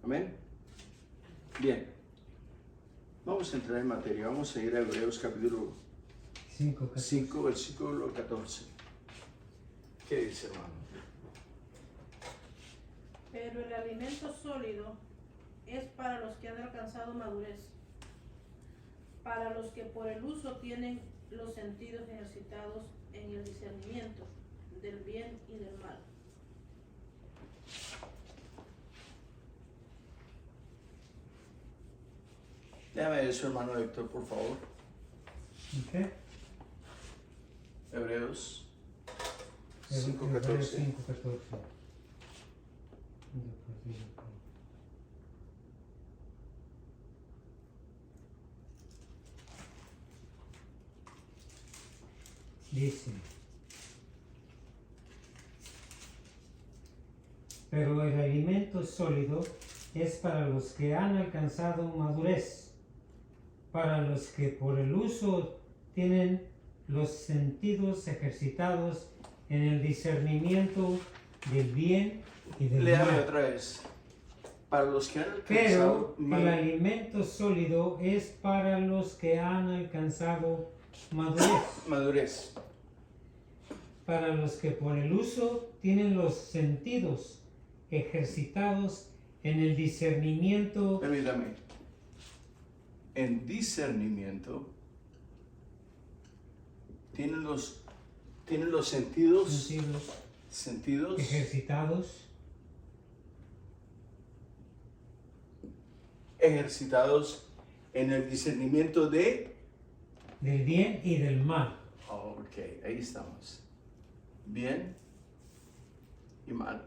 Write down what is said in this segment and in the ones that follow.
Amén. Bien. Vamos a entrar en materia. Vamos a ir a Hebreos capítulo 5, versículo 14. ¿Qué dice, hermano? Pero el alimento sólido es para los que han alcanzado madurez, para los que por el uso tienen los sentidos ejercitados en el discernimiento del bien y del mal. Déjame eso, hermano Héctor, por favor. ¿Qué? Hebreos Hebreos 5:14. 5:14. Dice: pero el alimento sólido es para los que han alcanzado madurez, para los que por el uso tienen los sentidos ejercitados en el discernimiento del bien y del Léame mal. otra vez. Para los que han Pero alcanzado el alimento sólido es para los que han alcanzado madurez, para los que por el uso tienen los sentidos ejercitados en el discernimiento. Permítame. En discernimiento tienen los sentidos ejercitados en el discernimiento del bien y del mal. Ok, ahí estamos. Bien y mal.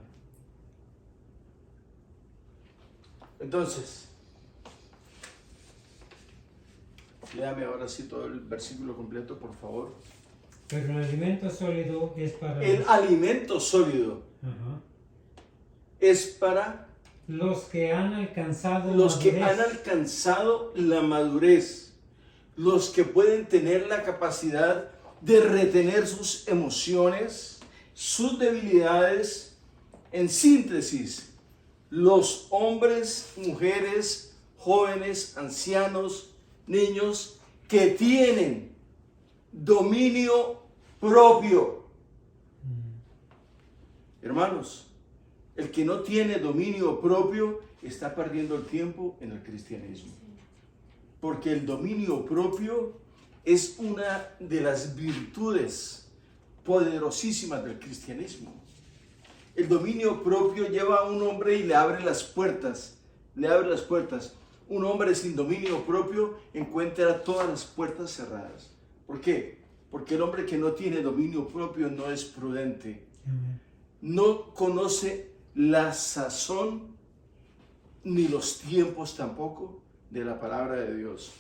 Entonces, léame ahora sí todo el versículo completo, por favor. Pero el alimento sólido es para El alimento sólido es para los que han alcanzado los que madurez. han alcanzado la madurez, los que pueden tener la capacidad de retener sus emociones, sus debilidades. En síntesis, los hombres, mujeres, jóvenes, ancianos, niños que tienen dominio propio. Hermanos, el que no tiene dominio propio está perdiendo el tiempo en el cristianismo. Porque el dominio propio es una de las virtudes poderosísimas del cristianismo. El dominio propio lleva a un hombre y le abre las puertas. Un hombre sin dominio propio encuentra todas las puertas cerradas. ¿Por qué? Porque el hombre que no tiene dominio propio no es prudente. No conoce la sazón ni los tiempos tampoco de la palabra de Dios.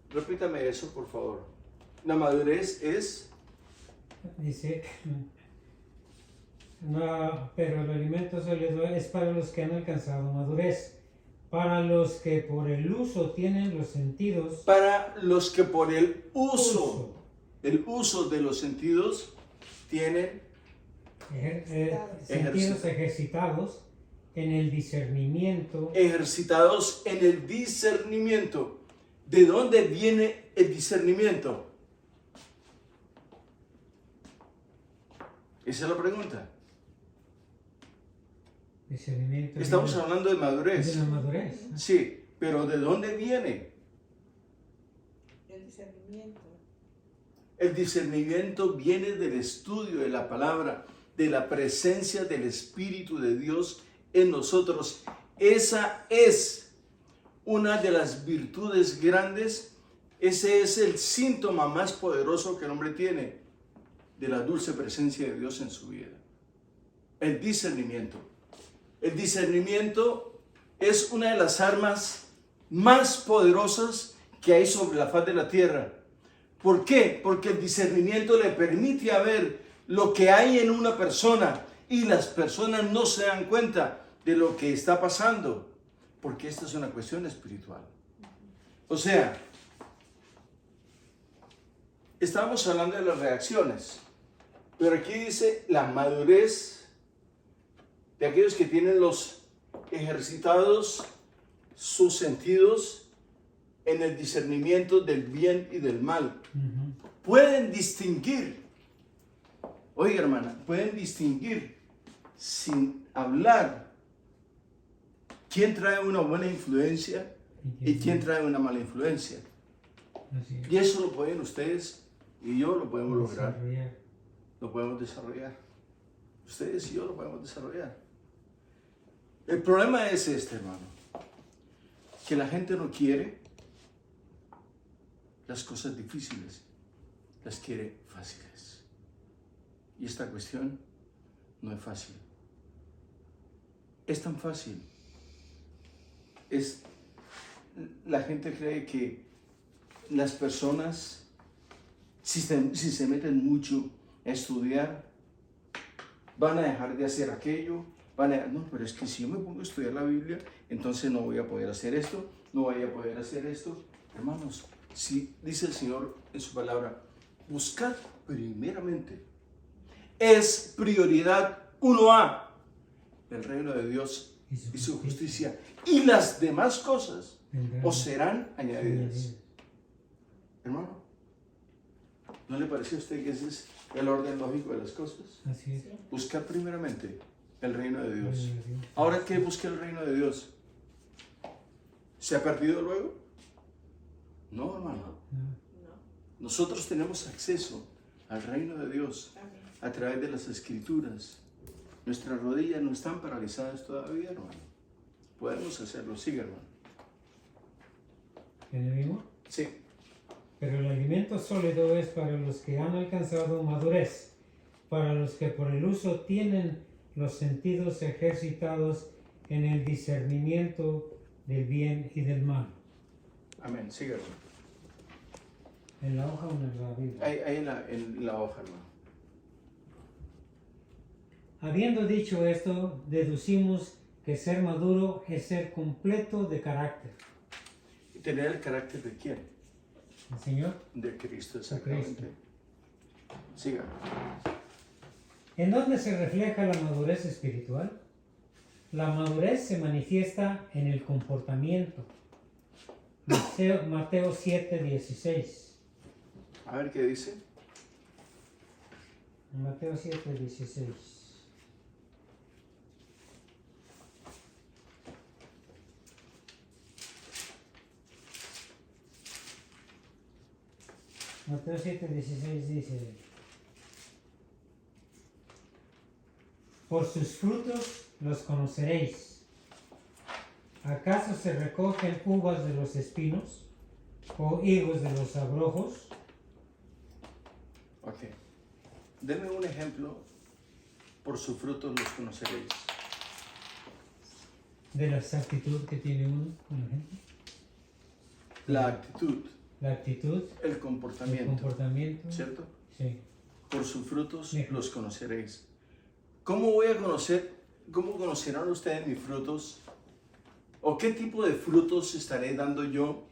Repítame eso, por favor. La madurez es... Dice, no, pero el alimento sólido es para los que han alcanzado madurez, para los que por el uso tienen los sentidos. Para los que por el uso de los sentidos tienen sentidos ejercitados en el discernimiento. Ejercitados en el discernimiento. ¿De dónde viene el discernimiento? Esa es la pregunta. Discernimiento. Estamos hablando de madurez. De la madurez. Sí, pero ¿de dónde viene? El discernimiento. El discernimiento viene del estudio de la palabra, de la presencia del Espíritu de Dios en nosotros. Esa es una de las virtudes grandes. Ese es el síntoma más poderoso que el hombre tiene de la dulce presencia de Dios en su vida. El discernimiento. El discernimiento es una de las armas más poderosas que hay sobre la faz de la tierra. ¿Por qué? Porque el discernimiento le permite ver lo que hay en una persona y las personas no se dan cuenta de lo que está pasando, porque esta es una cuestión espiritual. O sea, estamos hablando de las reacciones, pero aquí dice la madurez de aquellos que tienen los ejercitados sus sentidos en el discernimiento del bien y del mal. Pueden distinguir, oiga hermana, pueden distinguir sin hablar quién trae una buena influencia y quién trae una mala influencia. Así es. Y eso lo pueden ustedes y yo lo podemos lograr, Desarrollar. lo podemos desarrollar. Ustedes y yo lo podemos desarrollar. El problema es este, hermano, que la gente no quiere las cosas difíciles, las quiere fáciles. Y esta cuestión no es fácil. Es tan fácil. La gente cree que las personas, si se meten mucho a estudiar, van a dejar de hacer aquello, no, pero es que si yo me pongo a estudiar la Biblia, entonces no voy a poder hacer esto, no voy a poder hacer esto. Hermanos, si dice el Señor en su palabra, buscad primeramente, es prioridad 1A, el reino de Dios y su justicia, y las demás cosas os serán añadidas. Hermano, ¿no le parece a usted que ese es el orden lógico de las cosas? Así es. Buscar primeramente el reino de Dios. Ahora que busque el reino de Dios, ¿se ha perdido luego? No, hermano. Nosotros tenemos acceso al reino de Dios a través de las Escrituras. Nuestras rodillas no están paralizadas todavía, hermano. Podemos hacerlo. Sigue, hermano. ¿En el mismo? Sí. Pero el alimento sólido es para los que han alcanzado madurez, para los que por el uso tienen los sentidos ejercitados en el discernimiento del bien y del mal. Amén. Sigue, hermano. ¿En la hoja o en la Biblia? Ahí en la hoja, hermano. Habiendo dicho esto, deducimos que ser maduro es ser completo de carácter. ¿Y tener el carácter de quién? ¿El Señor? De Cristo, exactamente. Siga. ¿En dónde se refleja la madurez espiritual? La madurez se manifiesta en el comportamiento. Mateo 7:16. A ver qué dice. Mateo 7:16. Mateo 7:16 dice: por sus frutos los conoceréis. ¿Acaso se recogen uvas de los espinos o higos de los abrojos? Ok. Denme un ejemplo. Por sus frutos los conoceréis. De la actitud que tiene uno con la gente. La actitud, La actitud, el el comportamiento. comportamiento. ¿Cierto? Sí. Por sus frutos Sí. los conoceréis. ¿Cómo voy a conocer? ¿Cómo conocerán ustedes mis frutos? ¿O qué tipo de frutos estaré dando yo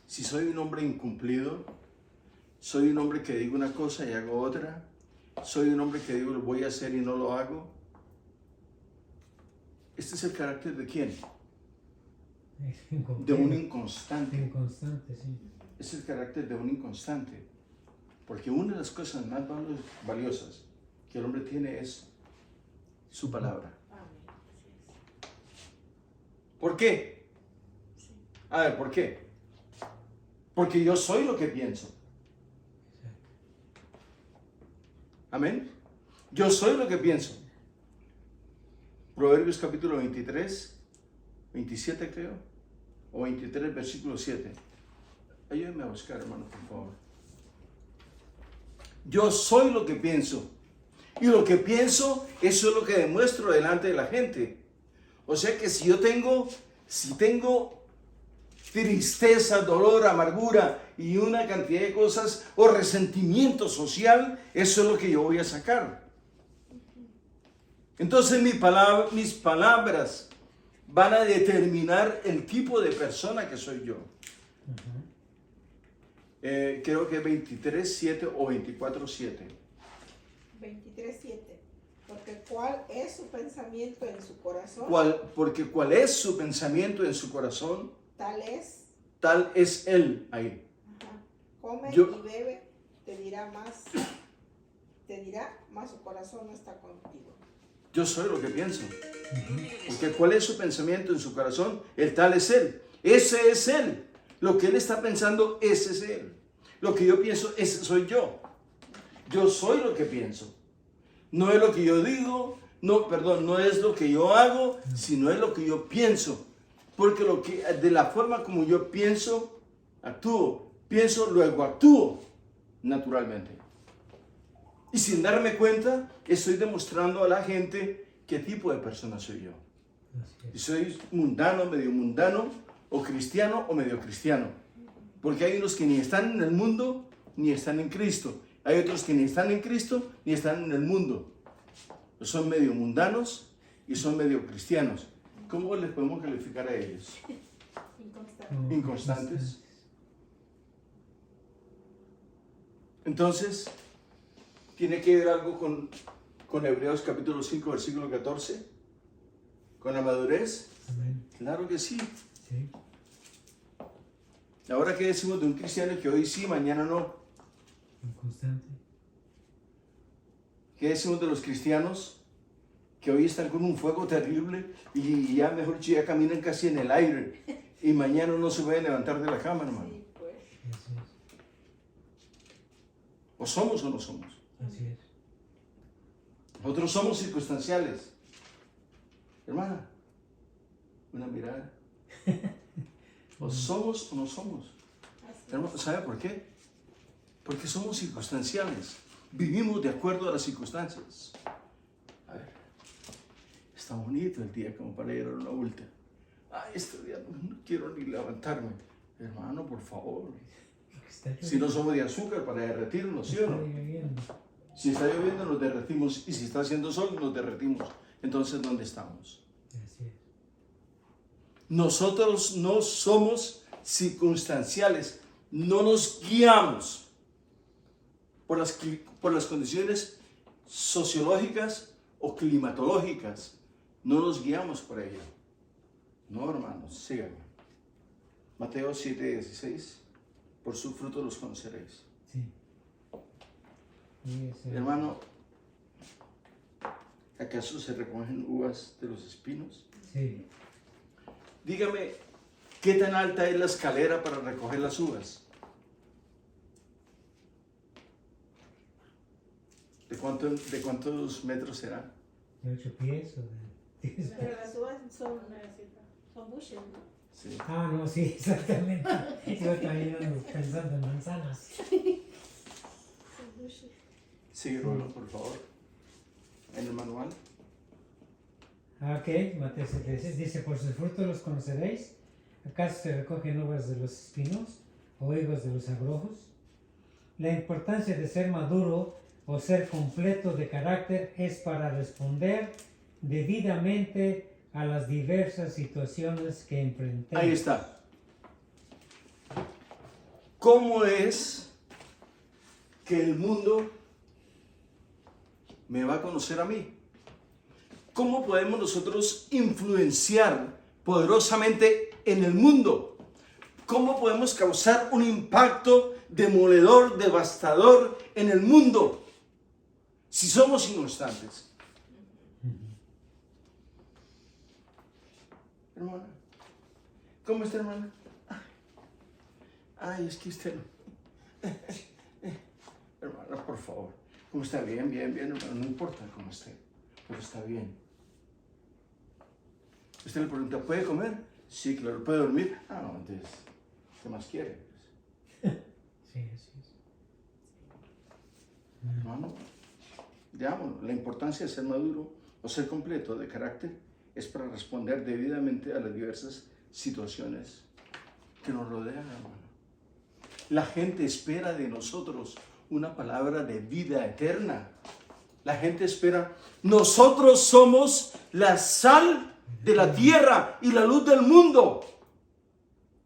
si soy un hombre incumplido? ¿Soy un hombre que digo una cosa y hago otra? ¿Soy un hombre que digo lo voy a hacer y no lo hago? ¿Este es el carácter de quién? De un inconstante. Inconstante, sí. Es el carácter de un inconstante. Porque una de las cosas más valiosas que el hombre tiene es su palabra. ¿Por qué? A ver, ¿por qué? Porque yo soy lo que pienso. Amén. Yo soy lo que pienso. Proverbios capítulo 23, 27 creo, o 23 versículo 7. Ayúdenme a buscar, hermano, por favor. Yo soy lo que pienso. Y lo que pienso, eso es lo que demuestro delante de la gente. O sea que si tengo tristeza, dolor, amargura y una cantidad de cosas o resentimiento social, eso es lo que yo voy a sacar. Entonces mis palabras van a determinar el tipo de persona que soy yo. Creo que 23:7 o 24:7. 23:7. Porque Porque ¿cuál es su pensamiento en su corazón? Porque cuál es su pensamiento en su corazón, Tal es. tal es él ahí. Ajá. Come Yo- y bebe, te dirá más su corazón no está contigo. Yo soy lo que pienso. Porque cuál es su pensamiento en su corazón, el tal es él. Ese es él. Lo que él está pensando, ese es él. Lo que yo pienso, ese soy yo. Yo soy lo que pienso. No es lo que yo digo, no es lo que yo hago, sino es lo que yo pienso. Porque de la forma como yo pienso, actúo. Pienso, luego actúo naturalmente. Y sin darme cuenta, estoy demostrando a la gente qué tipo de persona soy yo. Si soy mundano, o cristiano o medio cristiano. Porque hay unos que ni están en el mundo, ni están en Cristo. Hay otros que ni están en Cristo, ni están en el mundo. Son medio mundanos y son medio cristianos. ¿Cómo les podemos calificar a ellos? Inconstantes. Entonces, ¿tiene que ver algo con Hebreos capítulo 5, versículo 14? ¿Con la madurez? Amén. Claro que sí. Sí. Ahora, ¿qué decimos de un cristiano que hoy sí, mañana no? Inconstante. ¿Qué decimos de los cristianos que hoy están con un fuego terrible y ya mejor dicho, ya caminan casi en el aire y mañana no se pueden levantar de la cama, hermano? Sí, pues. Así ¿O somos o no somos? es. Así es. Nosotros somos circunstanciales. Hermana, una mirada. ¿O somos o no somos? Así Hermano, ¿sabe por qué? Porque somos circunstanciales. Vivimos de acuerdo a las circunstancias. A ver, está bonito el día como para ir a una vuelta. Ay, este día no quiero ni levantarme. Hermano, por favor. Si no somos de azúcar para derretirnos, ¿sí o no? Si está lloviendo nos derretimos y si está haciendo sol nos derretimos. Entonces, ¿dónde estamos? Así es. Nosotros no somos circunstanciales, no nos guiamos por las condiciones sociológicas o climatológicas, no nos guiamos por ello. No, hermanos, síganme. Mateo 7:16, por su fruto los conoceréis. Sí. Y ese- Hermano, ¿acaso se recogen uvas de los espinos? Sí. Dígame, ¿qué tan alta es la escalera para recoger las uvas? ¿De cuántos metros será? ¿De 8 pies o de 10? Pero las uvas son bushes, ¿no? Sí. Ah, no, sí, exactamente. Yo también ando pensando en manzanas. Son bushes. Sigue, Rolo, por favor. En el manual. Ok, Mateo 7:16 dice, por sus frutos los conoceréis. ¿Acaso se recogen uvas de los espinos o higos de los abrojos? La importancia de ser maduro o ser completo de carácter es para responder debidamente a las diversas situaciones que enfrentemos. Ahí está. ¿Cómo es que el mundo me va a conocer a mí? ¿Cómo podemos nosotros influenciar poderosamente en el mundo? ¿Cómo podemos causar un impacto demoledor, devastador en el mundo si somos inconstantes? Hermana, ¿cómo está, hermana? Ay, es que usted no. Hermana, por favor. ¿Cómo está? Bien, hermano. No importa cómo esté, pero está bien. Usted le pregunta, ¿puede comer? Sí, claro. ¿Puede dormir? Ah, no, entonces, ¿qué más quiere? Sí, así es. Hermano, digamos, la importancia de ser maduro o ser completo de carácter es para responder debidamente a las diversas situaciones que nos rodean, hermano. La gente espera de nosotros una palabra de vida eterna. La gente espera, nosotros somos la sal de la tierra y la luz del mundo.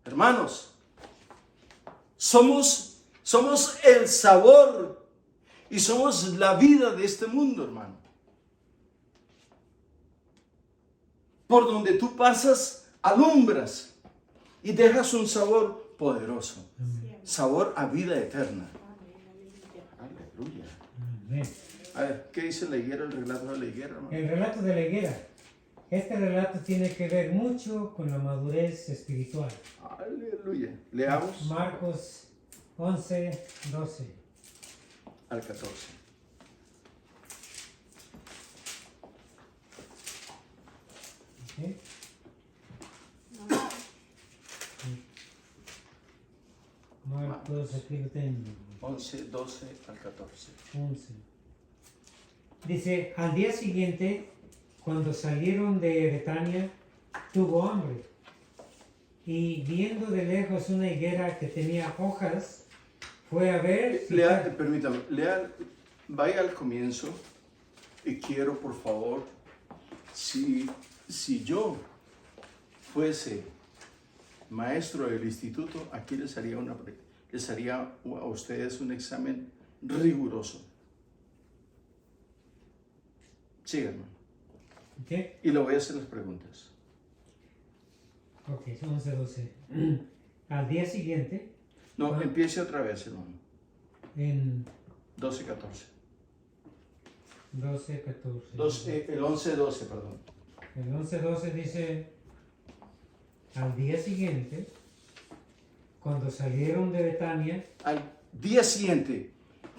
Hermanos, somos el sabor y somos la vida de este mundo, hermano. Por donde tú pasas, alumbras y dejas un sabor poderoso. Sabor a vida eterna. Aleluya. Amén. A ver, ¿qué dice la higuera, el relato de la higuera, hermano? El relato de la higuera. Este relato tiene que ver mucho con la madurez espiritual. Aleluya. Leamos Marcos 11, 12. al 14. ¿Sí? Marcos, aquí lo tengo. 11, 12 al 14. 11. Dice, al día siguiente, cuando salieron de Betania, tuvo hambre. Y viendo de lejos una higuera que tenía hojas, fue a ver... si Lea, permítame, lea, vaya al comienzo y quiero, por favor, si yo fuese maestro del instituto, aquí les haría a ustedes un examen riguroso. Síganme. ¿Qué? Y le voy a hacer las preguntas. Ok, 11, 12. Al día siguiente, No, Ah. empiece otra vez, hermano. en 12, 14. 12, 14. El 11, 12, perdón. El 11, 12 dice, al día siguiente, cuando salieron de Betania, Al día siguiente,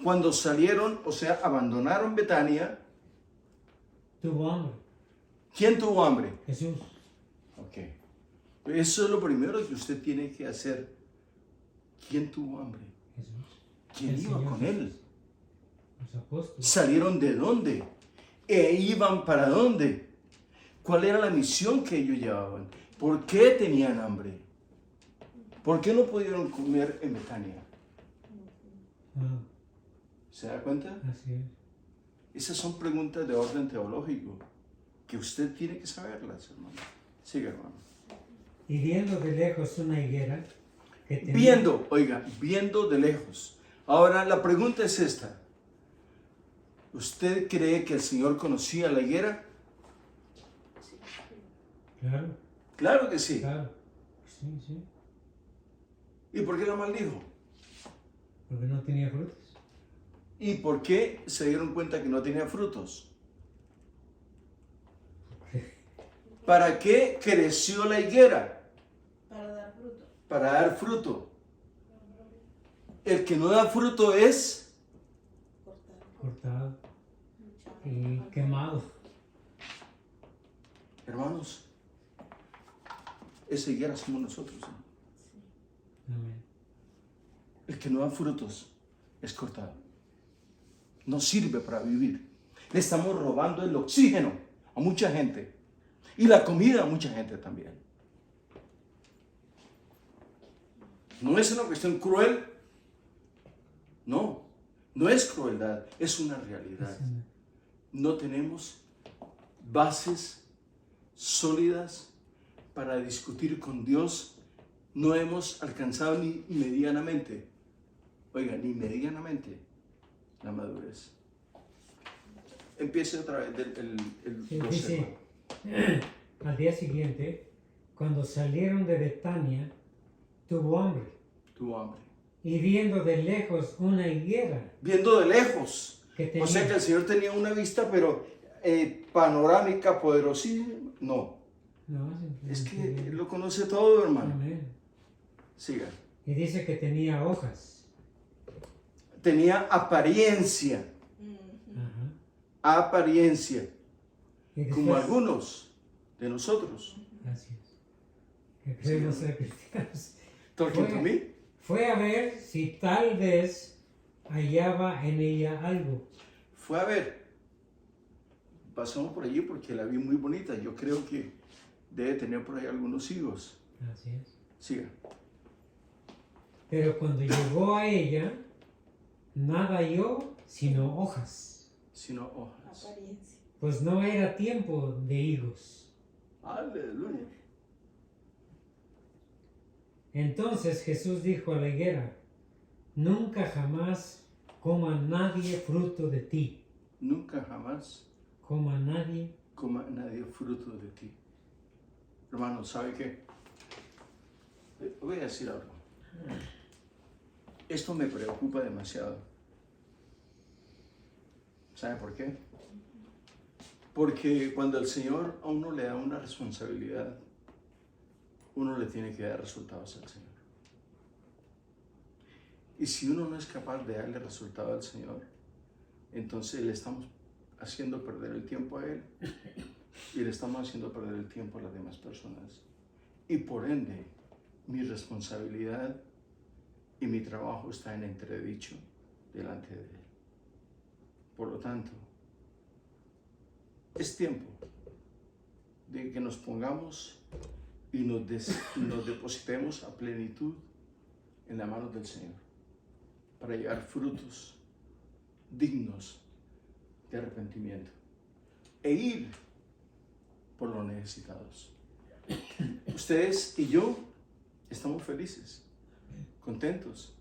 cuando salieron, o sea, abandonaron Betania, tuvo hambre. ¿quién tuvo hambre? Jesús. Ok. Eso es lo primero que usted tiene que hacer. ¿Quién tuvo hambre? Jesús. ¿Quién El iba Señor con Jesús. él? Los apóstoles. ¿Salieron de dónde? ¿E iban para dónde? ¿Cuál era la misión que ellos llevaban? ¿Por qué tenían hambre? ¿Por qué no pudieron comer en Betania? Ah, ¿Se da cuenta? así es. Esas son preguntas de orden teológico que usted tiene que saberlas, hermano. Siga, hermano. Y viendo de lejos una higuera que tenía... Viendo, oiga, viendo de lejos. Ahora la pregunta es esta. ¿Usted cree que el Señor conocía la higuera? Claro, Claro que sí. claro. Sí, sí. ¿Y por qué la maldijo? Porque no tenía frutos. ¿Y por qué se dieron cuenta que no tenía frutos? ¿Para qué creció la higuera? Para dar fruto. Para dar fruto. El que no da fruto es... Cortado y quemado. Hermanos, esa higuera somos nosotros, ¿no? Amén. El que no da frutos es cortado. No sirve para vivir. Le estamos robando el oxígeno a mucha gente. Y la comida a mucha gente también. No es una cuestión cruel. No, no es crueldad, es una realidad. No tenemos bases sólidas para discutir con Dios. No hemos alcanzado ni medianamente, oiga, ni medianamente la madurez. Empiece otra vez el Sí, 12, dice, hermano. al día siguiente, cuando salieron de Betania, tuvo hambre. Tuvo hambre. Y viendo de lejos una higuera Viendo de lejos. que tenía... O sea que el Señor tenía una vista, pero panorámica, poderosísima. No, No, es simplemente que Él lo conoce todo, hermano. Amén. Siga. Y dice que tenía hojas. Tenía apariencia. Ajá. Apariencia. Y Como después- algunos de nosotros. Así es. Que creemos ser cristianos. ¿Talking Oiga. to me? Fue a ver si tal vez hallaba en ella algo. Fue a ver. Pasamos por allí porque la vi muy bonita. Yo creo que debe tener por ahí algunos higos. Así es. Siga. Pero cuando llegó a ella, nada halló sino hojas, Sino hojas. Apariencia. pues no era tiempo de higos. Aleluya. Entonces Jesús dijo a la higuera, nunca jamás coma nadie fruto de ti, Nunca jamás coma nadie coma nadie fruto de ti. Hermano, ¿sabe qué? Voy a decir algo. Esto me preocupa demasiado. ¿Sabe por qué? Porque cuando el Señor a uno le da una responsabilidad, uno le tiene que dar resultados al Señor. Y si uno no es capaz de darle resultado al Señor, entonces le estamos haciendo perder el tiempo a Él y le estamos haciendo perder el tiempo a las demás personas. Y por ende, mi responsabilidad y mi trabajo está en entredicho delante de Él. Por lo tanto, es tiempo de que nos pongamos y nos depositemos a plenitud en las manos del Señor para llevar frutos dignos de arrepentimiento e ir por los necesitados. Ustedes y yo estamos felices, contentos.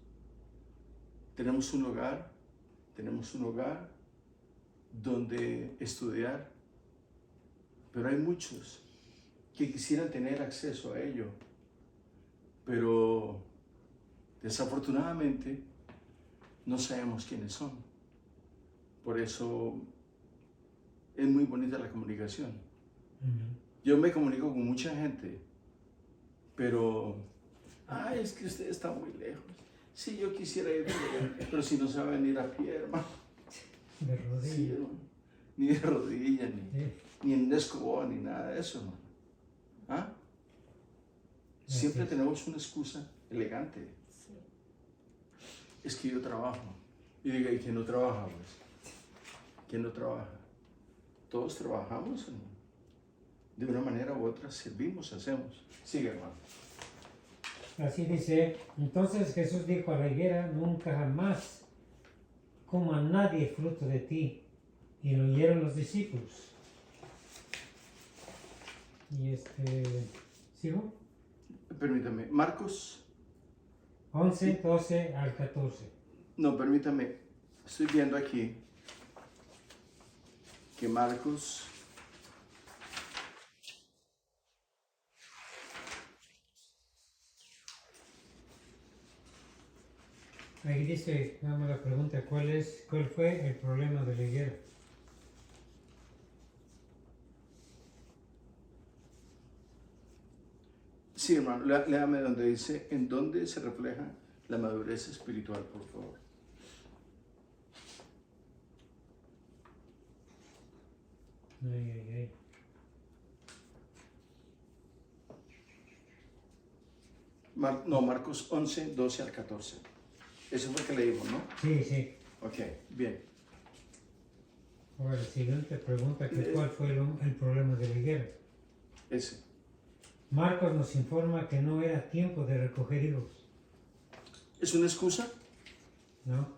Tenemos un hogar donde estudiar, pero hay muchos que quisieran tener acceso a ello, pero desafortunadamente no sabemos quiénes son. Por eso es muy bonita la comunicación. Yo me comunico con mucha gente, pero es que usted está muy lejos. Sí, yo quisiera ir, pero si no se va a venir a pie, hermano. De rodillas. Sí, hermano. Ni de rodillas, ni en escobón, ni nada de eso, hermano. ¿Ah? Siempre tenemos una excusa elegante. Sí. Es que yo trabajo. Y diga, ¿y quién no trabaja? Pues? ¿Quién no trabaja? Todos trabajamos, hermano. De una manera u otra servimos, hacemos. Sigue, hermano. Así dice, entonces Jesús dijo a la higuera, nunca jamás coma nadie fruto de ti. Y lo oyeron los discípulos. Y ¿sigo? Permítame, Marcos. 11, 12 al 14. No, permítame. Estoy viendo aquí que Marcos. Ahí dice, dame la pregunta, ¿cuál fue el problema de la higuera? Sí, hermano, léame donde dice, ¿en dónde se refleja la madurez espiritual, por favor? Ay. Marcos 11, 12 al 14. Eso fue que leímos, ¿no? Sí. Ok, bien. Ahora, la siguiente pregunta, ¿cuál fue el problema de la higuera? Ese. Marcos nos informa que no era tiempo de recoger higos. ¿Es una excusa? ¿No?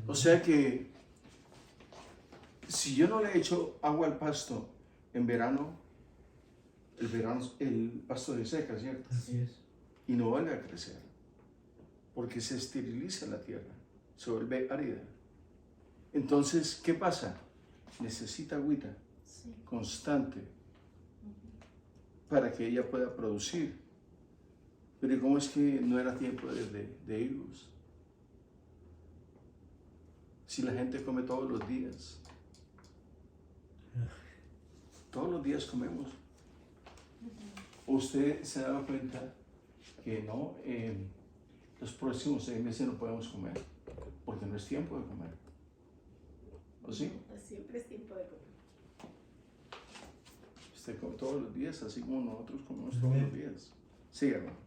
O sea que si yo no le echo agua al pasto en verano, el pasto se seca, ¿cierto? Así es. Y no vuelve a crecer, porque se esteriliza la tierra, se vuelve árida. Entonces, ¿qué pasa? Necesita agüita Sí. constante para que ella pueda producir. Pero ¿cómo es que no era tiempo de higos? Si la gente come todos los días. Todos los días comemos. ¿Usted se ha dado cuenta que no, los próximos 6 meses no podemos comer? Porque no es tiempo de comer. ¿O sí? Siempre es tiempo de comer. Usted come todos los días, así como nosotros comemos todos los días. Sí, hermano.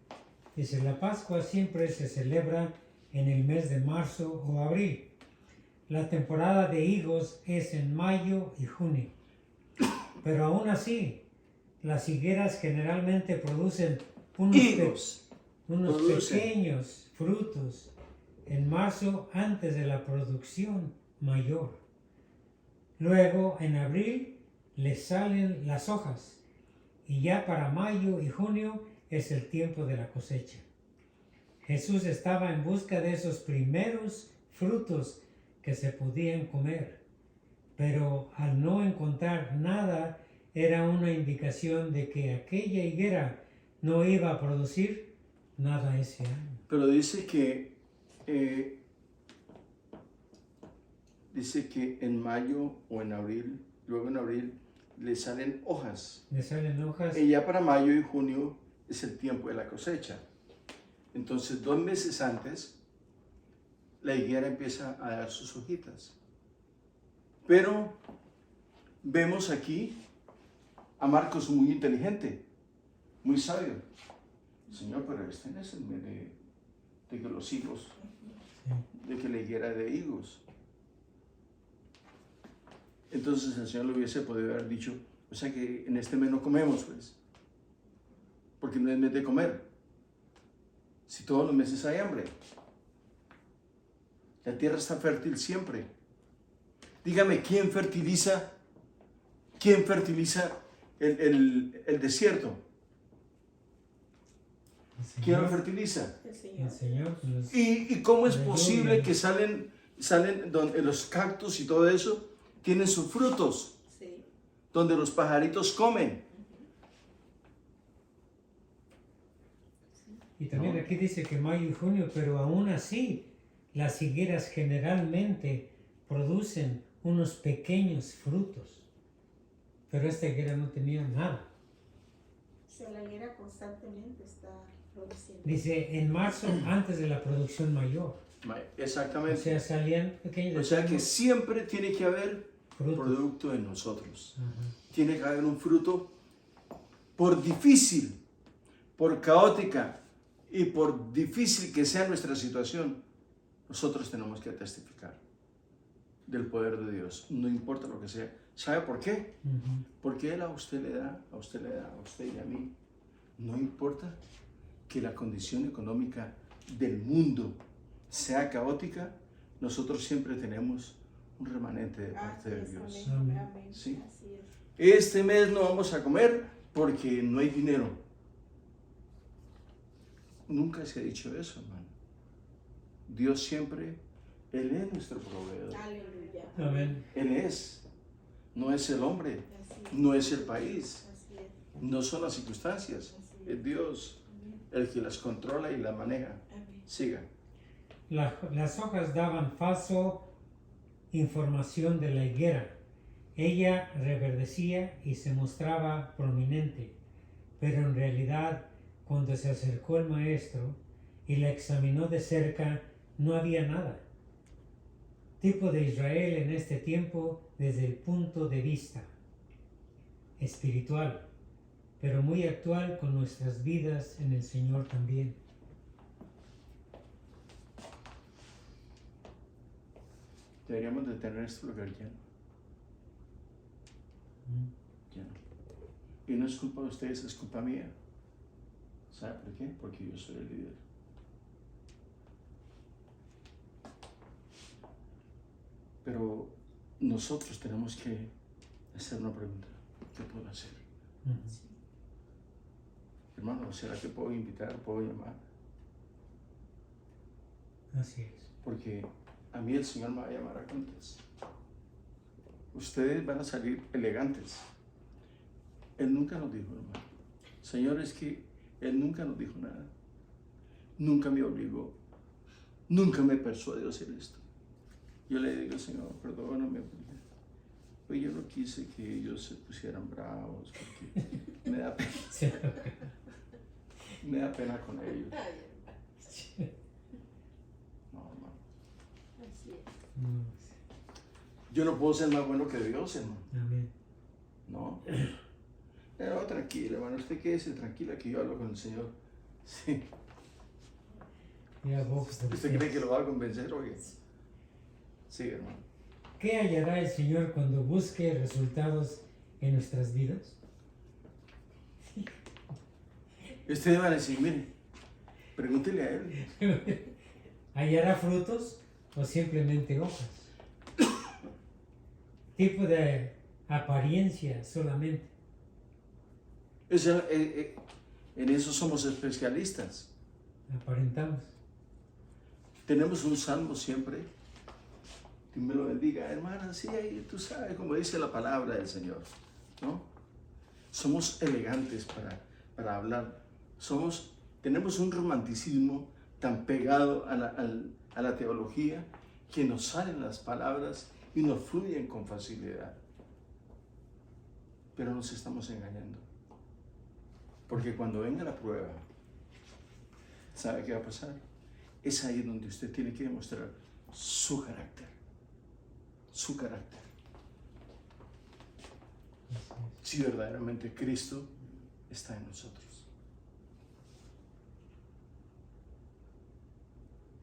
Dice, la Pascua siempre se celebra en el mes de marzo o abril. La temporada de higos es en mayo y junio. Pero aún así, las higueras generalmente producen unos pequeños frutos en marzo antes de la producción mayor. Luego, en abril, les salen las hojas y ya para mayo y junio es el tiempo de la cosecha. Jesús estaba en busca de esos primeros frutos que se podían comer, pero al no encontrar nada era una indicación de que aquella higuera no iba a producir nada ese año. Pero dice que en mayo o en abril, luego en abril, le salen hojas. Le salen hojas. Y ya para mayo y junio es el tiempo de la cosecha. Entonces, 2 meses antes, la higuera empieza a dar sus hojitas. Pero vemos aquí a Marcos muy inteligente, muy sabio. Señor, pero este no es el mes de que los higos, de que la higuera de higos. Entonces el Señor le hubiese podido haber dicho, o sea que en este mes no comemos, pues, porque no es mes de comer. Si todos los meses hay hambre. La tierra está fértil siempre. Dígame, ¿quién fertiliza el desierto? ¿Quién lo fertiliza? El Señor. El Señor nos- ¿Y cómo es Aleluya. posible que salen donde los cactus y todo eso tienen sus frutos, Sí. donde los pajaritos comen? Y también No. aquí dice que mayo y junio, pero aún así las higueras generalmente producen unos pequeños frutos. Pero esta higuera no tenía nada. O sea, la higuera constantemente está produciendo. Dice en marzo antes de la producción mayor. O Exactamente. sea, salían pequeños O sea que siempre tiene que haber frutos. producto en nosotros. Ajá. Tiene que haber un fruto, por difícil, por caótica y por difícil que sea nuestra situación, nosotros tenemos que testificar del poder de Dios, no importa lo que sea. ¿Sabe por qué? Ujú. Porque Él a usted le da, a usted le da, a usted y a mí. No importa que la condición económica del mundo sea caótica, nosotros siempre tenemos un remanente de parte de Dios. Amén. Amén. Sí. Así es. Este mes no vamos a comer porque no hay dinero. Nunca se ha dicho eso, hermano. Dios siempre, Él es nuestro proveedor. Aleluya. Amén. Él es. No es el hombre, Así es. no es el país, Así es. no son las circunstancias. Así es. Es Dios Amén. el que las controla y las maneja. Amén. Siga. Las hojas daban falso información de la higuera. Ella reverdecía y se mostraba prominente, pero en realidad cuando se acercó el maestro y la examinó de cerca no había nada. Tipo de Israel en este tiempo desde el punto de vista espiritual, pero muy actual con nuestras vidas en el Señor también. Deberíamos de tener este lugar lleno. Lleno. Y no es culpa de ustedes, es culpa mía. ¿Sabe por qué? Porque yo soy el líder. Pero nosotros tenemos que hacer una pregunta. ¿Qué puedo hacer? Ujú. Hermano, ¿será que puedo invitar, puedo llamar? Así es. Porque a mí el Señor me va a llamar a cuentas. Ustedes van a salir elegantes. Él nunca nos dijo, hermano. Señor, es que Él nunca nos dijo nada. Nunca me obligó. Nunca me persuadió a hacer esto. Yo le digo, Señor, perdóname, porque pues yo no quise que ellos se pusieran bravos, porque me da pena, Sí. me da pena con ellos. Ay, No, hermano. así es. No, Yo no puedo ser más bueno que Dios, hermano. amén. No. Pero tranquila, hermano. Usted quédese tranquila que yo hablo con el Señor. Sí. Ya vos, ¿Usted cree que lo va a convencer o qué? Sí, hermano. ¿Qué hallará el Señor cuando busque resultados en nuestras vidas? Y ustedes van a decir, mire, pregúntele a Él. ¿Hallará frutos o simplemente hojas? Tipo de apariencia solamente. O sea, en eso somos especialistas. Aparentamos. Tenemos un salmo siempre. Dios me lo bendiga, hermana. Sí, ahí tú sabes, como dice la palabra del Señor, ¿no? Somos elegantes para hablar. Tenemos un romanticismo tan pegado a la teología que nos salen las palabras y nos fluyen con facilidad. Pero nos estamos engañando. Porque cuando venga la prueba, ¿sabe qué va a pasar? Es ahí donde usted tiene que demostrar su carácter. Su carácter. Si verdaderamente Cristo está en nosotros.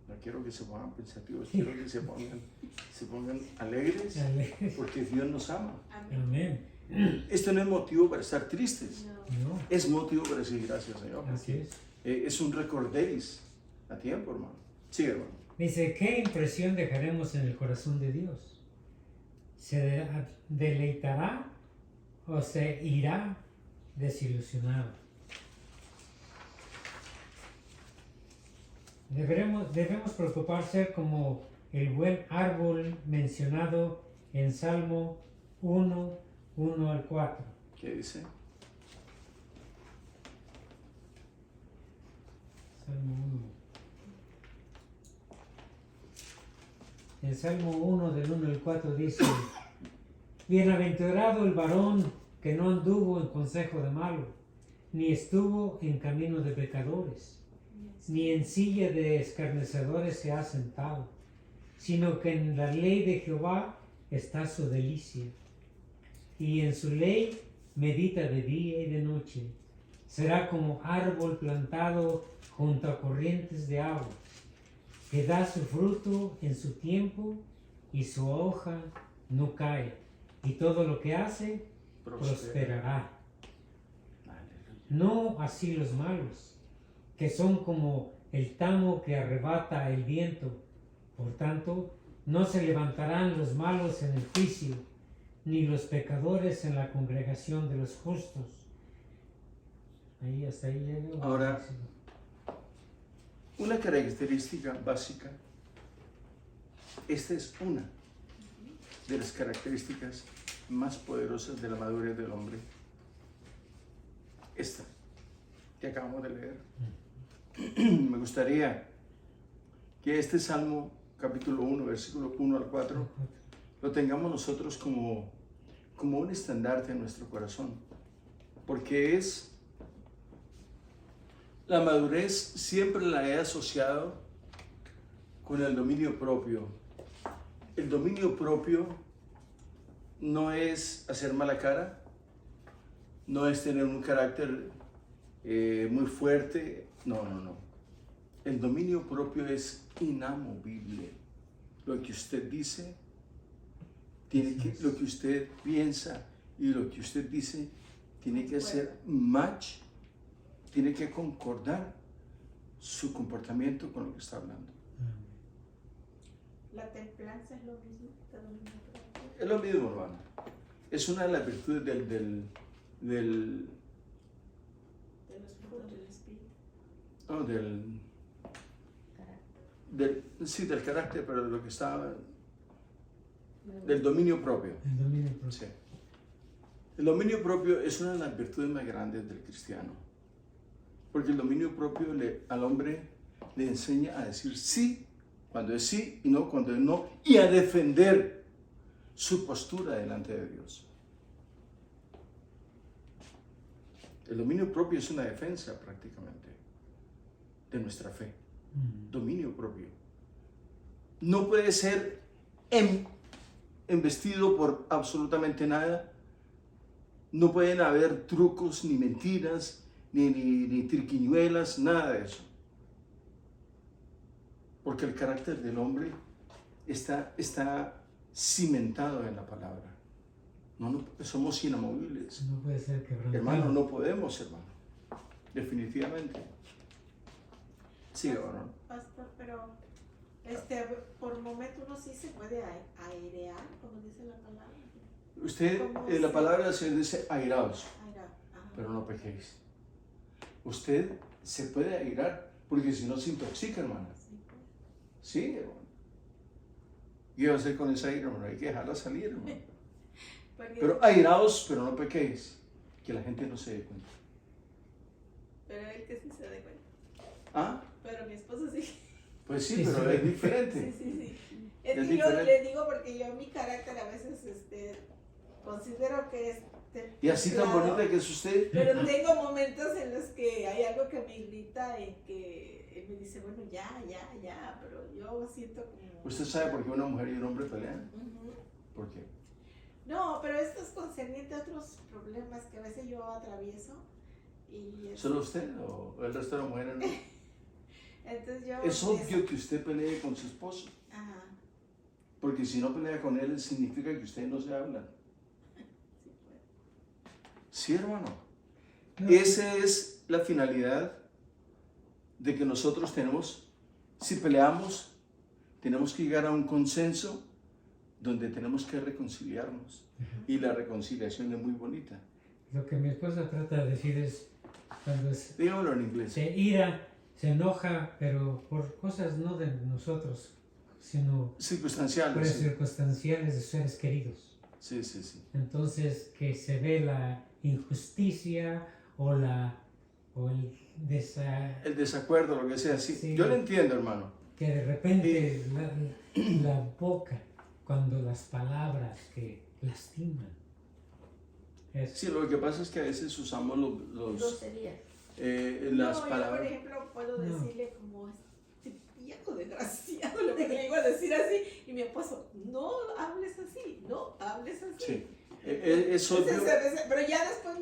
No quiero que se pongan pensativos, quiero que se pongan alegres, porque Dios nos ama. Amén. Esto no es motivo para estar tristes, No. es motivo para decir gracias, Señor. Así es. Es un recorderis a tiempo, hermano. Sí, hermano. Dice, ¿qué impresión dejaremos en el corazón de Dios? ¿Se deleitará o se irá desilusionado? Debemos preocuparse como el buen árbol mencionado en Salmo 1 al 4. ¿Qué dice? Salmo 1. En Salmo 1 del 1 al 4 dice, bienaventurado el varón que no anduvo en consejo de malo, ni estuvo en camino de pecadores, ni en silla de escarnecedores se ha sentado, sino que en la ley de Jehová está su delicia, y en su ley medita de día y de noche. Será como árbol plantado junto a corrientes de agua, que da su fruto en su tiempo, y su hoja no cae, y todo lo que hace prosperará. No así los malos, que son como el tamo que arrebata el viento. Por tanto, no se levantarán los malos en el juicio, ni los pecadores en la congregación de los justos. Hasta ahí llega. Ahora, una característica básica, esta es una de las características más poderosas de la madurez del hombre. Esta que acabamos de leer. Me gustaría que este Salmo, capítulo 1, versículo 1 al 4, lo tengamos nosotros como un estandarte en nuestro corazón, porque la madurez siempre la he asociado con el dominio propio. El dominio propio no es hacer mala cara, no es tener un carácter muy fuerte, no. El dominio propio es inamovible. Lo que usted dice, lo que usted piensa y lo que usted dice tiene que hacer match, tiene que concordar su comportamiento con lo que está hablando. La templanza es lo mismo que el dominio propio. Es lo mismo, hermano. Es una de las virtudes del De los frutos del espíritu. no, del carácter, pero de lo que está, del dominio propio. El dominio propio. Sí. El dominio propio es una de las virtudes más grandes del cristiano, porque el dominio propio al hombre le enseña a decir sí cuando es sí y no cuando es no, y a defender su postura delante de Dios. El dominio propio es una defensa prácticamente de nuestra fe. Dominio propio. No puede ser embestido por absolutamente nada. No pueden haber trucos, ni mentiras, ni triquiñuelas, nada de eso. Porque el carácter del hombre está cimentado en la palabra. No, somos inamovibles. No puede ser quebrantado. Hermano, no podemos, hermano. Definitivamente. Sí, hermano. Pastor, pero por momento uno sí se puede airear, como dice la palabra. Usted, la palabra del Señor dice airaos, Airear. pero no pequéis. Usted se puede airar, porque si no se intoxica, hermano. Sí, pues. Sí, hermano. ¿Qué va a hacer con esa ira, hermano? Hay que dejarla salir, hermano. Porque Pero airaos, pero no pequéis. que la gente no se dé cuenta. Pero él que sí se dé cuenta. ¿Ah? Pero mi esposo sí. Pues sí, Sí, pero sí. es diferente. Sí. Es Es que yo diferente. le digo porque yo mi carácter a veces considero que es Y así tan templado, bonita que es usted. pero tengo momentos en los que hay algo que me irrita y que él me dice, bueno, ya, pero yo siento como... ¿Usted sabe por qué una mujer y un hombre pelean? Ujú. ¿Por qué? No, pero esto es concerniente a otros problemas que a veces yo atravieso y ¿Solo usted o el resto de las mujeres no? entonces yo... Es obvio que usted pelee con su esposo, Ajá, porque si no pelea con él significa que ustedes no se hablan. sí, pues. Sí, hermano. No, Esa es la finalidad de que nosotros tenemos, si peleamos, tenemos que llegar a un consenso donde tenemos que reconciliarnos. Y la reconciliación es muy bonita. Lo que mi esposa trata de decir es cuando Dígamelo en inglés. se ira, se enoja, pero por cosas no de nosotros, sino por Circunstanciales. Sí, circunstanciales de seres queridos. sí, sí. Entonces, que se ve la injusticia o el El desacuerdo, lo que sea. Sí. Sí. Yo lo entiendo, hermano. que de repente la boca, cuando las palabras que lastiman. Es, Sí, lo que pasa es que a veces usamos Groserías. las No, yo, por palabras. ejemplo, puedo No. decirle como este viejo desgraciado, lo que le iba a decir así, y mi esposo, no hables así, no hables así. Sí. Es obvio. Entonces, a veces- pero ya después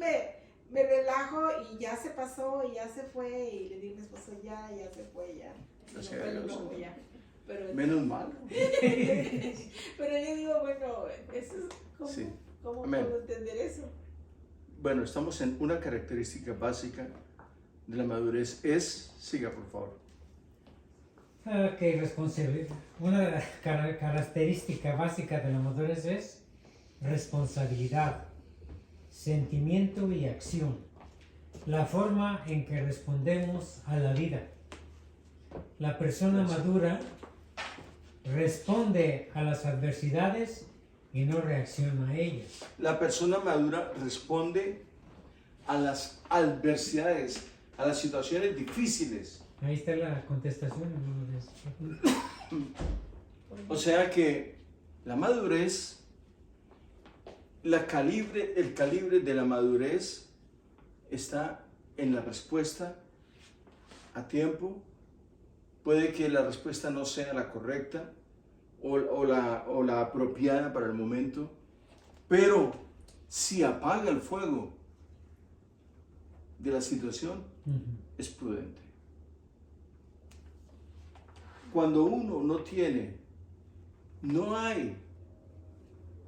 me relajo y ya se pasó y ya se fue, y le digo a mi esposo, ya se fue, ya. Gracias Se me fue a el Dios. enojo, ya. Pero, Menos mal. pero yo digo, bueno, eso es, Sí. ¿cómo Amén. puedo entender eso? Bueno, estamos en una característica básica de la madurez. Siga por favor. una característica básica de la madurez es responsabilidad, sentimiento y acción. La forma en que respondemos a la vida. La persona madura responde a las adversidades y no reacciona a ellas. La persona madura responde a las adversidades, a las situaciones difíciles. Ahí está la contestación. O sea que la madurez, el calibre de la madurez está en la respuesta a tiempo. Puede que la respuesta no sea la correcta o la apropiada para el momento, pero si apaga el fuego de la situación, es prudente. Cuando uno no hay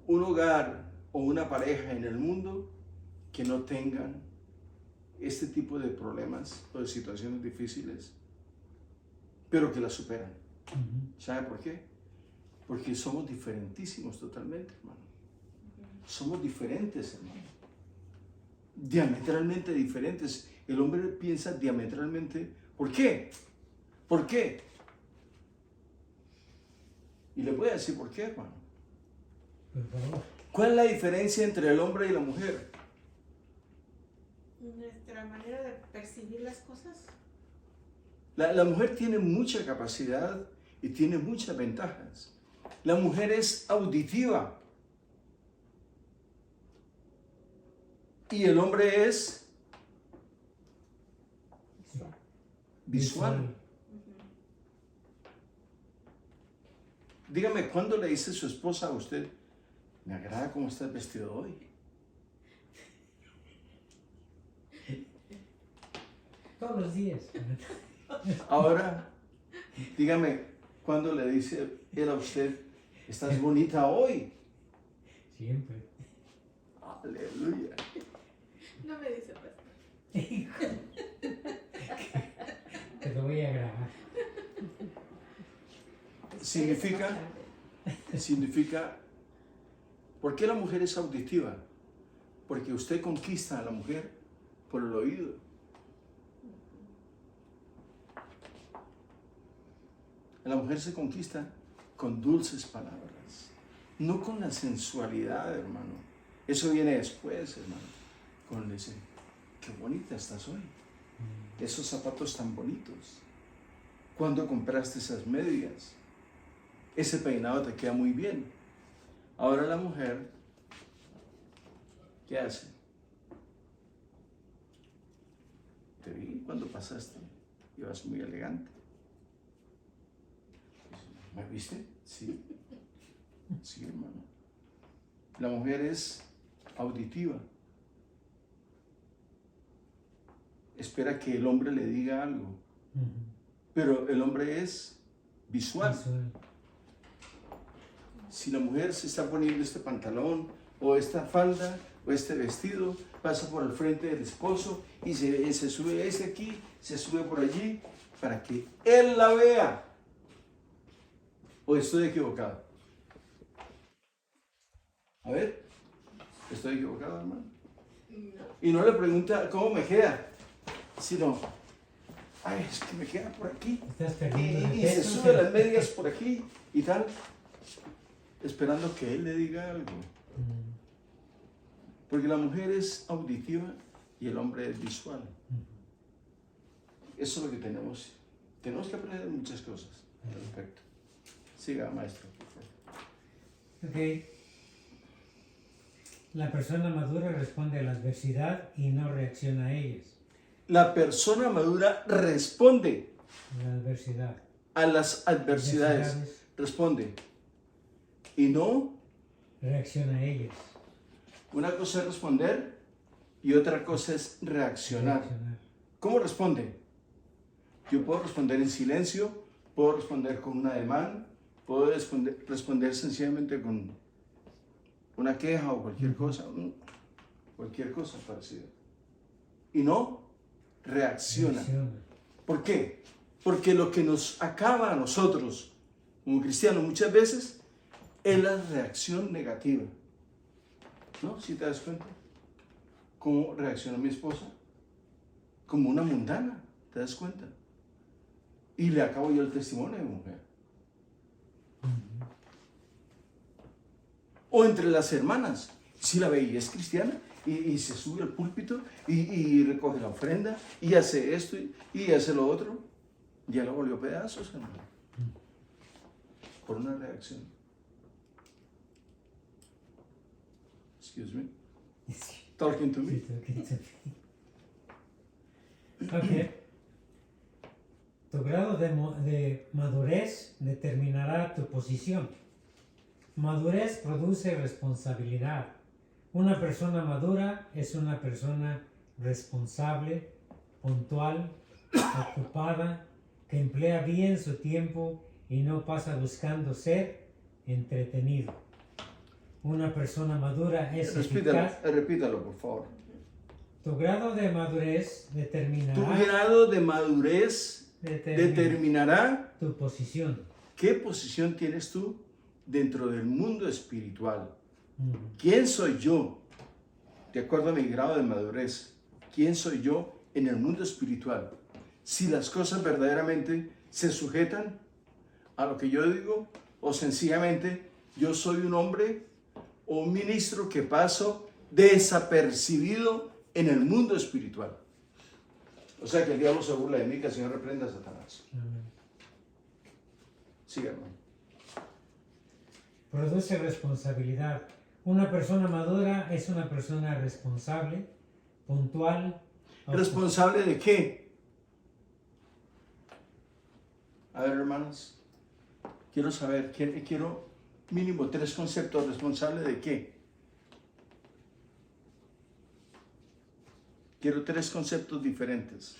un hogar o una pareja en el mundo que no tengan este tipo de problemas o de situaciones difíciles, pero que las superan. ¿Sabe por qué? Porque somos diferentísimos totalmente, hermano. Somos diferentes, hermano. Diametralmente diferentes. El hombre piensa diametralmente. ¿Por qué? ¿Por qué? Y le voy a decir por qué, hermano. Por favor. ¿Cuál es la diferencia entre el hombre y la mujer? Nuestra manera de percibir las cosas. La mujer tiene mucha capacidad y tiene muchas ventajas. La mujer es auditiva y el hombre es visual. Dígame, ¿cuándo le dice su esposa a usted, me agrada cómo estás vestido hoy? Todos los días. Ahora, dígame, ¿cuándo le dice él a usted, estás bonita hoy? Siempre. Aleluya. No me dice pastor. Te lo voy a grabar. Significa, ¿por qué la mujer es auditiva? Porque usted conquista a la mujer por el oído. La mujer se conquista con dulces palabras, no con la sensualidad, hermano. Eso viene después, hermano. Cuando le dice, qué bonita estás hoy. Esos zapatos tan bonitos. ¿Cuándo compraste esas medias? Ese peinado te queda muy bien. Ahora la mujer, ¿qué hace? Te vi cuando pasaste, ibas muy elegante. ¿Me viste? Sí. Sí, hermano. La mujer es auditiva. Espera que el hombre le diga algo. Pero el hombre es visual. Si la mujer se está poniendo este pantalón o esta falda o este vestido, pasa por el frente del esposo y se sube este aquí, se sube por allí para que él la vea. ¿O estoy equivocado? A ver, ¿estoy equivocado, hermano? No. Y no le pregunta cómo me queda, sino, ay, es que me queda por aquí. Estás perdiendo Y se sube las medias por aquí y tal, esperando que él le diga algo. Porque la mujer es auditiva y el hombre es visual. Eso es lo que tenemos. Tenemos que aprender muchas cosas al respecto. Siga, maestro, por favor. Ok. La persona madura responde a la adversidad y no reacciona a ellas. La persona madura responde La adversidad. a las adversidades. Responde. Y no, Reacciona a ellas. una cosa es responder y otra cosa es reaccionar. ¿Cómo responde? Yo puedo responder en silencio, puedo responder con un ademán, puedo responder sencillamente con una queja o cualquier cosa parecida. Y no reacciona. ¿Por qué? Porque lo que nos acaba a nosotros, como cristianos, muchas veces es la reacción negativa. ¿No? ¿Sí te das cuenta? ¿Cómo reacciona mi esposa? Como una mundana, ¿te das cuenta? Y le acabo yo el testimonio de mujer. O entre las hermanas, si la veía es cristiana y se sube al púlpito y recoge la ofrenda y hace esto y hace lo otro, ya lo volvió pedazos, hermano. Por una reacción. Excuse me. Talking to me. Ok. Tu grado de madurez determinará tu posición. Madurez produce responsabilidad. Una persona madura es una persona responsable, puntual, ocupada, que emplea bien su tiempo y no pasa buscando ser entretenido. Una persona madura es eficaz. Repítalo, por favor. Tu grado de madurez Tu determinará grado de madurez determinará tu posición. qué posición tienes tú dentro del mundo espiritual. ¿Quién soy yo? De acuerdo a mi grado de madurez. ¿Quién soy yo en el mundo espiritual? Si las cosas verdaderamente se sujetan a lo que yo digo, o sencillamente yo soy un hombre o un ministro que paso desapercibido en el mundo espiritual. O sea que el diablo se burla de mí, que el Señor reprenda a Satanás. Siga, hermano. Produce responsabilidad. Una persona madura es una persona responsable, puntual. ¿Responsable de qué? A ver, hermanos, quiero saber, quiero mínimo 3 conceptos. ¿Responsable de qué? Quiero 3 conceptos diferentes.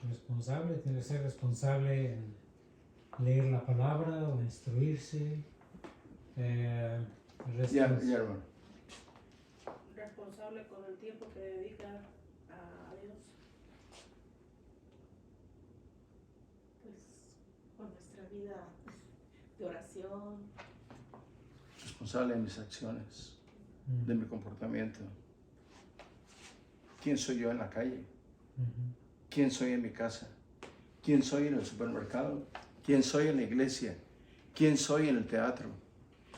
Responsable, tiene que ser responsable en leer la palabra o instruirse. Ya, hermano. Responsable con el tiempo que dedica a Dios. Pues con nuestra vida de oración. Responsable de mis acciones, de mi comportamiento. ¿Quién soy yo en la calle? ¿Quién soy en mi casa? ¿Quién soy en el supermercado? ¿Quién soy en la iglesia? ¿Quién soy en el teatro?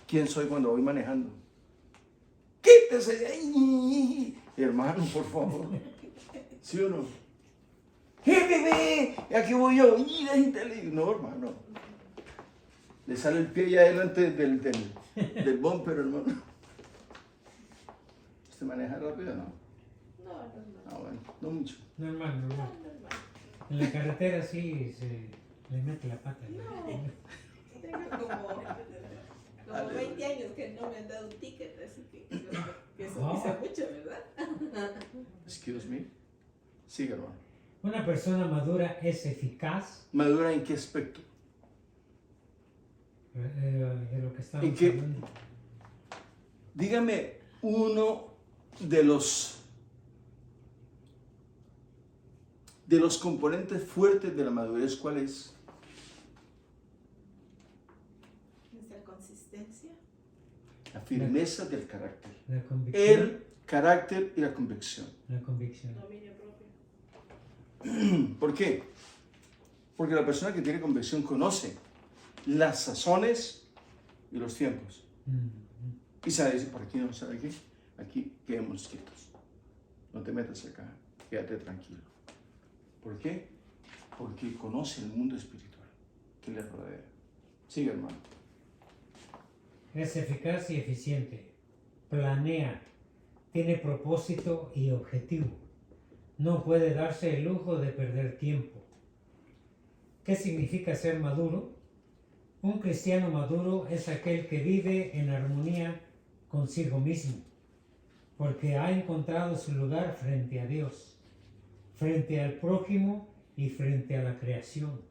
¿Quién soy cuando voy manejando? ¡Quítese de ahí! Hermano, por favor. ¿Sí o no? ¡Bebé! Aquí voy yo. No, hermano. Le sale el pie ya delante del bumper, hermano. ¿Usted maneja rápido o no? No, no. Ah, bueno, no mucho. Normal, normal. Normal. En la carretera sí se le mete la pata. No. Tengo como 20 años que no me han dado un ticket, así que creo que eso dice mucho, ¿verdad? Excuse me. Sigue, hermano. Una persona madura es eficaz ¿Madura en qué aspecto? de lo que estamos ¿En qué? hablando. Dígame uno de los componentes fuertes de la madurez, ¿cuál es? Nuestra consistencia. La firmeza del carácter. La convicción. El carácter y la convicción. La convicción. Dominio propio. ¿Por qué? Porque la persona que tiene convicción conoce las sazones y los tiempos. Y sabe decir, por aquí no, ¿sabe qué? Aquí quedémonos quietos. No te metas acá, quédate tranquilo. ¿Por qué? Porque conoce el mundo espiritual que le rodea. Sigue, hermano. Es eficaz y eficiente. Planea. Tiene propósito y objetivo. No puede darse el lujo de perder tiempo. ¿Qué significa ser maduro? Un cristiano maduro es aquel que vive en armonía consigo mismo, porque ha encontrado su lugar frente a Dios, frente al prójimo y frente a la creación,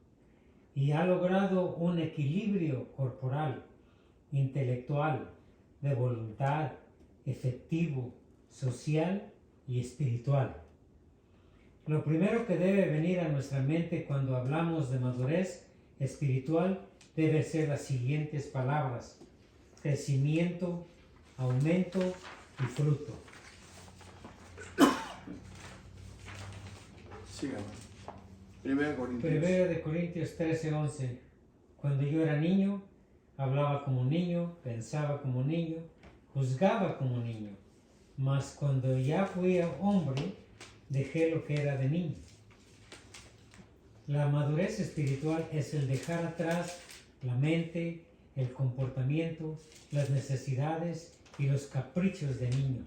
y ha logrado un equilibrio corporal, intelectual, de voluntad, efectivo, social y espiritual. Lo primero que debe venir a nuestra mente cuando hablamos de madurez espiritual debe ser las siguientes palabras: crecimiento, aumento y fruto. Sigue, hermano. 1 Corintios. 1 de Corintios 13:11. Cuando yo era niño, hablaba como niño, pensaba como niño, juzgaba como niño. Mas cuando ya fui hombre, dejé lo que era de niño. La madurez espiritual es el dejar atrás la mente, el comportamiento, las necesidades y los caprichos de niño.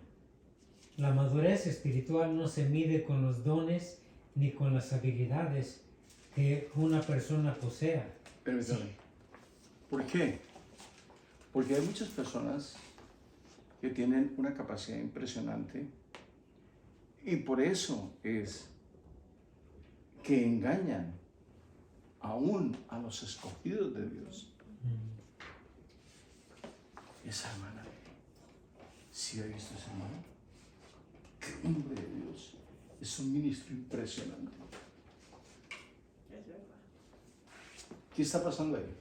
La madurez espiritual no se mide con los dones ni con las habilidades que una persona posea. Permítame. ¿Por qué? Porque hay muchas personas que tienen una capacidad impresionante y por eso es que engañan aún a los escogidos de Dios. Esa hermana, ¿sí ha visto ese hermano? ¡Qué hombre de Dios! Es un ministro impresionante. Es verdad. ¿Qué está pasando ahí?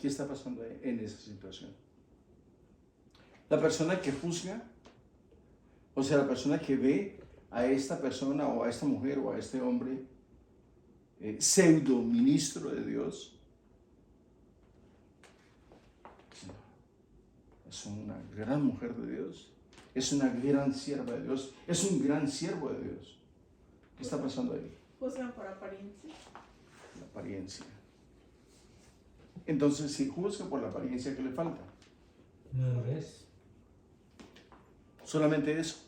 ¿Qué está pasando ahí en esa situación? La persona que juzga, o sea, la persona que ve a esta persona o a esta mujer o a este hombre pseudo ministro de Dios, es una gran mujer de Dios, es una gran sierva de Dios, es un gran siervo de Dios. ¿Qué está pasando ahí? Juzgan por apariencia. La apariencia. Entonces, si juzga por la apariencia, ¿qué le falta? Madurez. Solamente eso.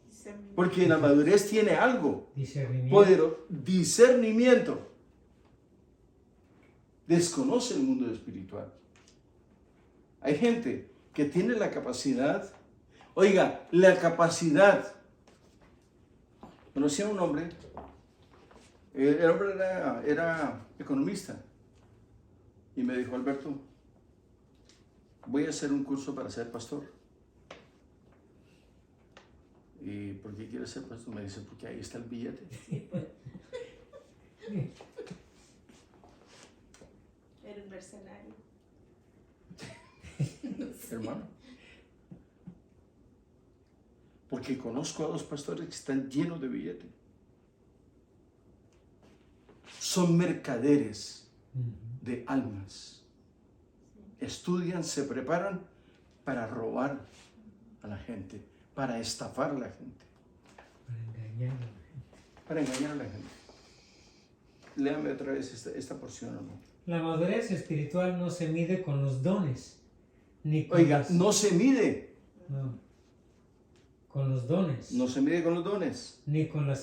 Discernimiento. Porque la madurez tiene algo. Discernimiento. Discernimiento. Desconoce el mundo espiritual. Hay gente que tiene la capacidad, oiga, la capacidad. Conocí a un hombre, el hombre era economista, y me dijo: Alberto, voy a hacer un curso para ser pastor. ¿Y por qué quieres ser pastor? Me dice: porque ahí está el billete. Sí, pues. Era un mercenario. Hermano. Porque conozco a dos pastores que están llenos de billete. Son mercaderes de almas. Estudian, se preparan para robar a la gente, para estafar a la gente. Para engañar a la gente. Léame otra vez esta porción, amor. La madurez espiritual no se mide con los dones, ni con Oiga, las- no se mide. no, con los dones, No se mide con los dones. ni con las